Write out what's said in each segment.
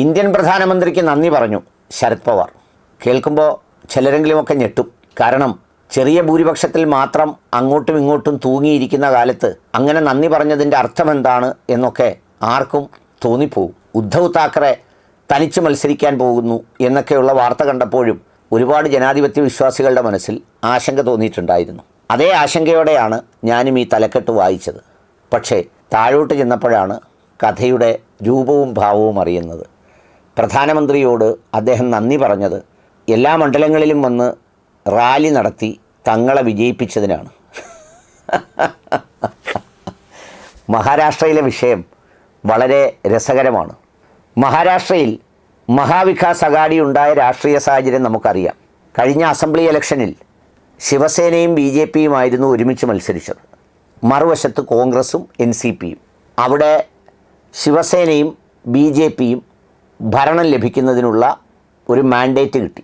Indian പ്രധാനമന്ത്രിക്ക് നന്ദി പറഞ്ഞു ശരത് പവാർ. കേൾക്കുമ്പോൾ ചിലരെങ്കിലുമൊക്കെ ഞെട്ടും. കാരണം ചെറിയ ഭൂരിപക്ഷത്തിൽ മാത്രം അങ്ങോട്ടും ഇങ്ങോട്ടും തൂങ്ങിയിരിക്കുന്ന കാലത്ത് അങ്ങനെ നന്ദി പറഞ്ഞതിൻ്റെ അർത്ഥമെന്താണ് എന്നൊക്കെ ആർക്കും തോന്നിപ്പോവും. ഉദ്ധവ് താക്കറെ തനിച്ച് മത്സരിക്കാൻ പോകുന്നു എന്നൊക്കെയുള്ള വാർത്ത കണ്ടപ്പോഴും ഒരുപാട് ജനാധിപത്യ വിശ്വാസികളുടെ മനസ്സിൽ ആശങ്ക തോന്നിയിട്ടുണ്ടായിരുന്നു. അതേ ആശങ്കയോടെയാണ് ഞാനും ഈ തലക്കെട്ട് വായിച്ചത്. പക്ഷേ താഴോട്ട് ചെന്നപ്പോഴാണ് കഥയുടെ രൂപവും ഭാവവും അറിയുന്നത്. പ്രധാനമന്ത്രിയോട് അദ്ദേഹം നന്ദി പറഞ്ഞത് എല്ലാ മണ്ഡലങ്ങളിലും വന്ന് റാലി നടത്തി തങ്ങളെ വിജയിപ്പിച്ചതിനാണ്. മഹാരാഷ്ട്രയിലെ വിഷയം വളരെ രസകരമാണ്. മഹാരാഷ്ട്രയിൽ മഹാവികാസ് അഘാഡി ഉണ്ടായ രാഷ്ട്രീയ സാഹചര്യം നമുക്കറിയാം. കഴിഞ്ഞ അസംബ്ലി ഇലക്ഷനിൽ ശിവസേനയും BJPയുമായിരുന്നു ഒരുമിച്ച് മത്സരിച്ചത്. മറുവശത്ത് കോൺഗ്രസും NCPയും. അവിടെ ശിവസേനയും BJPയും ഭരണം ലഭിക്കുന്നതിനുള്ള ഒരു മാൻഡേറ്റ് കിട്ടി.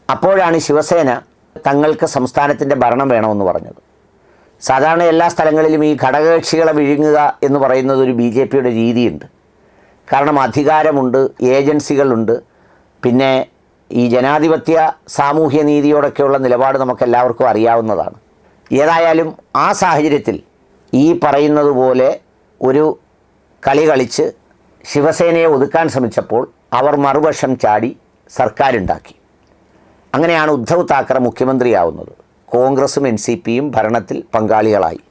അപ്പോഴാണ് ശിവസേന തങ്ങൾക്ക് സംസ്ഥാനത്തിൻ്റെ ഭരണം വേണമെന്ന് പറഞ്ഞത്. സാധാരണ എല്ലാ സ്ഥലങ്ങളിലും ഈ ഘടകകക്ഷികളെ വിഴുങ്ങുക എന്ന് പറയുന്നത് ഒരു BJPയുടെ രീതിയുണ്ട്. കാരണം അധികാരമുണ്ട്, ഏജൻസികളുണ്ട്, പിന്നെ ഈ ജനാധിപത്യ സാമൂഹ്യ നീതിയോടൊക്കെയുള്ള നിലപാട് നമുക്കെല്ലാവർക്കും അറിയാവുന്നതാണ്. ഏതായാലും ആ സാഹചര്യത്തിൽ ഈ പറയുന്നത് പോലെ ഒരു കളി കളിച്ച് ശിവസേനയെ ഒതുക്കാൻ ശ്രമിച്ചപ്പോൾ അവർ മറുവശം ചാടി സർക്കാരുണ്ടാക്കി. അങ്ങനെയാണ് ഉദ്ധവ് താക്കറെ മുഖ്യമന്ത്രിയാവുന്നത്. കോൺഗ്രസും NCPയും ഭരണത്തിൽ പങ്കാളികളായി.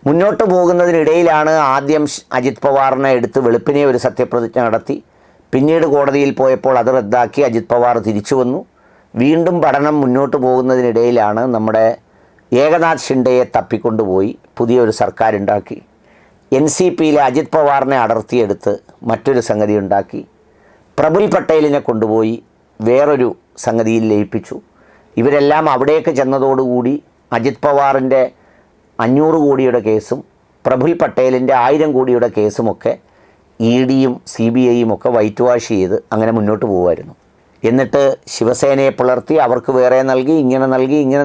മുന്നോട്ട് പോകുന്നതിനിടയിലാണ് ആദ്യം അജിത് പവാറിനെ എടുത്ത് വെളുപ്പിനെ ഒരു സത്യപ്രതിജ്ഞ നടത്തി. പിന്നീട് കോടതിയിൽ പോയപ്പോൾ അത് റദ്ദാക്കി അജിത് പവാർ തിരിച്ചു വന്നു. വീണ്ടും പഠനം മുന്നോട്ട് പോകുന്നതിനിടയിലാണ് നമ്മുടെ ഏകനാഥ് ഷിൻഡെയെ തപ്പിക്കൊണ്ടുപോയി പുതിയൊരു സർക്കാരുണ്ടാക്കി. NCPയിലെ അജിത് പവാറിനെ അടർത്തിയെടുത്ത് മറ്റൊരു സംഗതി ഉണ്ടാക്കി. പ്രഫുൽ പട്ടേലിനെ കൊണ്ടുപോയി വേറൊരു സംഗതിയിൽ ലയിപ്പിച്ചു. ഇവരെല്ലാം അവിടേക്ക് ചെന്നതോടുകൂടി അജിത് പവാറിൻ്റെ 500 കോടിയുടെ കേസും പ്രഫുൽ പട്ടേലിൻ്റെ 1000 കോടിയുടെ കേസുമൊക്കെ EDയും CBIയും ഒക്കെ വൈറ്റ് വാഷ് ചെയ്ത് അങ്ങനെ മുന്നോട്ട് പോകുമായിരുന്നു. എന്നിട്ട് ശിവസേനയെ പുലർത്തി അവർക്ക് വേറെ നൽകി, ഇങ്ങനെ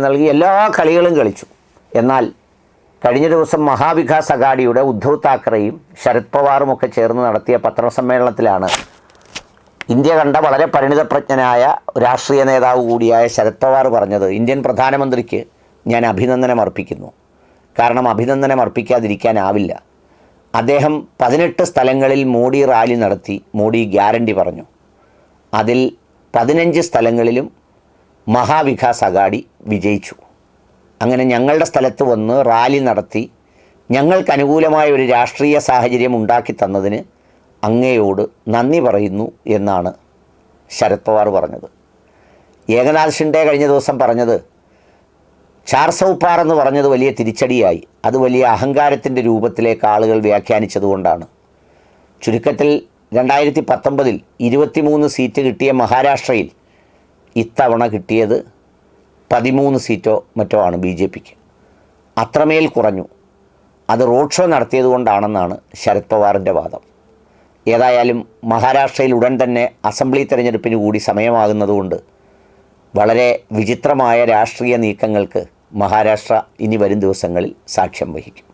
നൽകി എല്ലാ കളികളും കളിച്ചു. എന്നാൽ കഴിഞ്ഞ ദിവസം മഹാവികാസ് അഘാഡിയുടെ ഉദ്ധവ് താക്കറെയും ശരത് പവാറും ഒക്കെ ചേർന്ന് നടത്തിയ പത്രസമ്മേളനത്തിലാണ് ഇന്ത്യ കണ്ട വളരെ പരിണിതപ്രജ്ഞനായ രാഷ്ട്രീയ നേതാവ് കൂടിയായ ശരത് പവാർ പറഞ്ഞത്, ഇന്ത്യൻ പ്രധാനമന്ത്രിക്ക് ഞാൻ അഭിനന്ദനം അർപ്പിക്കുന്നു. കാരണം അഭിനന്ദനം അർപ്പിക്കാതിരിക്കാനാവില്ല. അദ്ദേഹം 18 സ്ഥലങ്ങളിൽ മോഡി റാലി നടത്തി, മോഡി ഗ്യാരണ്ടി പറഞ്ഞു. അതിൽ 15 സ്ഥലങ്ങളിലും മഹാവികാസ് അഘാഡി വിജയിച്ചു. അങ്ങനെ ഞങ്ങളുടെ സ്ഥലത്ത് വന്ന് റാലി നടത്തി ഞങ്ങൾക്ക് അനുകൂലമായ ഒരു രാഷ്ട്രീയ സാഹചര്യം ഉണ്ടാക്കി തന്നതിന് അങ്ങയോട് നന്ദി പറയുന്നു എന്നാണ് ശരത് പവാർ പറഞ്ഞത്. ഏകനാഥ് ഷിൻഡെ കഴിഞ്ഞ ദിവസം പറഞ്ഞത് ചാർസൗപാർ എന്ന് പറഞ്ഞത് വലിയ തിരിച്ചടിയായി. അത് വലിയ അഹങ്കാരത്തിൻ്റെ രൂപത്തിലേക്ക് ആളുകൾ വ്യാഖ്യാനിച്ചതുകൊണ്ടാണ്. ചുരുക്കത്തിൽ 2019 23 സീറ്റ് കിട്ടിയ മഹാരാഷ്ട്രയിൽ ഇത്തവണ കിട്ടിയത് 13 സീറ്റോ മറ്റോ ആണ് BJPക്ക്. അത്രമേൽ കുറഞ്ഞു. അത് റോഡ് ഷോ നടത്തിയതുകൊണ്ടാണെന്നാണ് ശരത് പവാറിൻ്റെ വാദം. ഏതായാലും മഹാരാഷ്ട്രയിൽ ഉടൻ തന്നെ അസംബ്ലി തെരഞ്ഞെടുപ്പിന് കൂടി സമയമാകുന്നതുകൊണ്ട് വളരെ വിചിത്രമായ രാഷ്ട്രീയ നീക്കങ്ങൾക്ക് മഹാരാഷ്ട്ര ഇനി വരും ദിവസങ്ങളിൽ സാക്ഷ്യം വഹിക്കും.